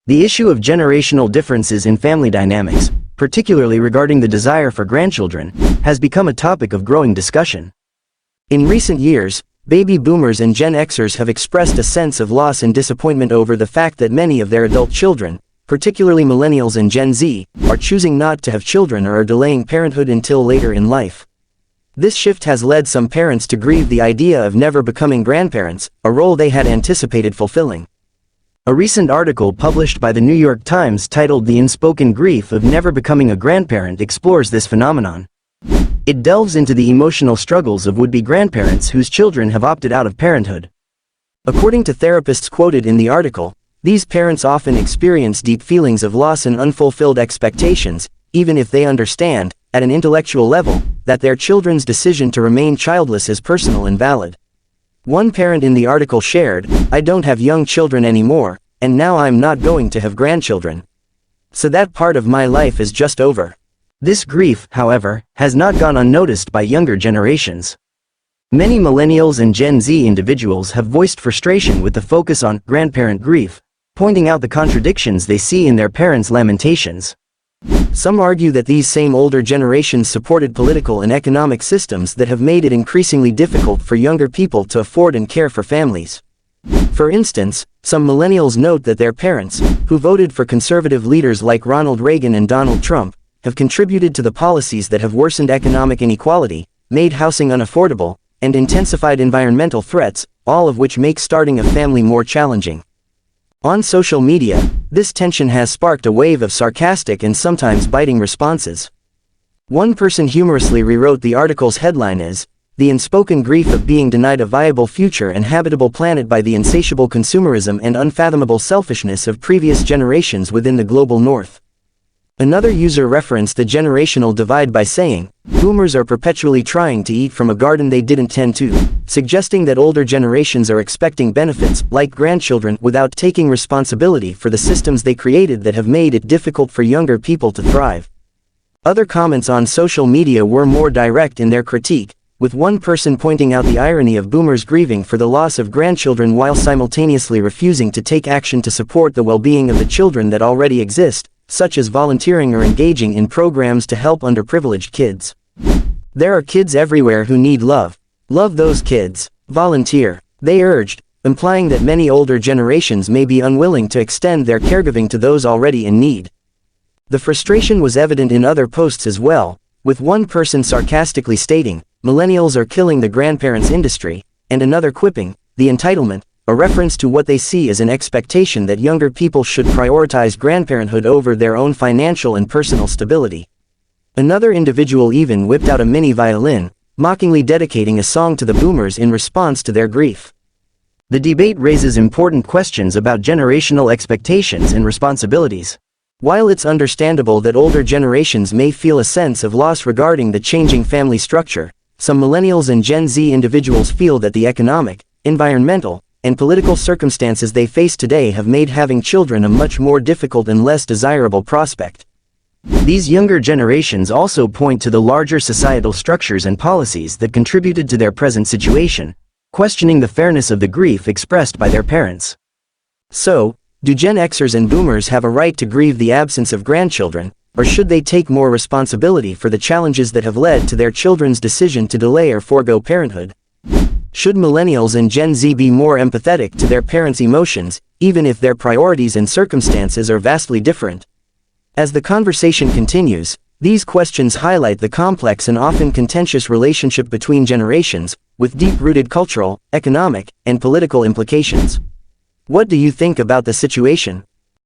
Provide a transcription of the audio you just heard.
The issue of generational differences in family dynamics, particularly regarding the desire for grandchildren, has become a topic of growing discussion. In recent years, baby boomers and Gen Xers have expressed a sense of loss and disappointment over the fact that many of their adult children, particularly Millennials and Gen Z, are choosing not to have children or are delaying parenthood until later in life. This shift has led some parents to grieve the idea of never becoming grandparents, a role they had anticipated fulfilling. A recent article published by the New York Times titled "The Unspoken Grief of Never Becoming a Grandparent" explores this phenomenon. It delves into the emotional struggles of would-be grandparents whose children have opted out of parenthood. According to therapists quoted in the article, these parents often experience deep feelings of loss and unfulfilled expectations, even if they understand, at an intellectual level, that their children's decision to remain childless is personal and valid. One parent in the article shared, "I don't have young children anymore, and now I'm not going to have grandchildren. So that part of my life is just over." This grief, however, has not gone unnoticed by younger generations. Many Millennials and Gen Z individuals have voiced frustration with the focus on grandparent grief, pointing out the contradictions they see in their parents' lamentations. Some argue that these same older generations supported political and economic systems that have made it increasingly difficult for younger people to afford and care for families. For instance, some millennials note that their parents, who voted for conservative leaders like Ronald Reagan and Donald Trump, have contributed to the policies that have worsened economic inequality, made housing unaffordable, and intensified environmental threats, all of which make starting a family more challenging. On social media, this tension has sparked a wave of sarcastic and sometimes biting responses. One person humorously rewrote the article's headline as, "The unspoken grief of being denied a viable future and habitable planet by the insatiable consumerism and unfathomable selfishness of previous generations within the global north." Another user referenced the generational divide by saying, "Boomers are perpetually trying to eat from a garden they didn't tend to," suggesting that older generations are expecting benefits, like grandchildren, without taking responsibility for the systems they created that have made it difficult for younger people to thrive. Other comments on social media were more direct in their critique, with one person pointing out the irony of boomers grieving for the loss of grandchildren while simultaneously refusing to take action to support the well-being of the children that already exist, such as volunteering or engaging in programs to help underprivileged kids. "There are kids everywhere who need love. Love those kids. Volunteer," they urged, implying that many older generations may be unwilling to extend their caregiving to those already in need. The frustration was evident in other posts as well, with one person sarcastically stating, "Millennials are killing the grandparents industry," and another quipping, "The entitlement," a reference to what they see as an expectation that younger people should prioritize grandparenthood over their own financial and personal stability. Another individual even whipped out a mini violin, mockingly dedicating a song to the boomers in response to their grief. The debate raises important questions about generational expectations and responsibilities. While it's understandable that older generations may feel a sense of loss regarding the changing family structure, some Millennials and Gen Z individuals feel that the economic, environmental, and political circumstances they face today have made having children a much more difficult and less desirable prospect. These younger generations also point to the larger societal structures and policies that contributed to their present situation, questioning the fairness of the grief expressed by their parents. So, do Gen Xers and Boomers have a right to grieve the absence of grandchildren, or should they take more responsibility for the challenges that have led to their children's decision to delay or forego parenthood? Should Millennials and Gen Z be more empathetic to their parents' emotions, even if their priorities and circumstances are vastly different? As the conversation continues, these questions highlight the complex and often contentious relationship between generations, with deep-rooted cultural, economic, and political implications. What do you think about the situation?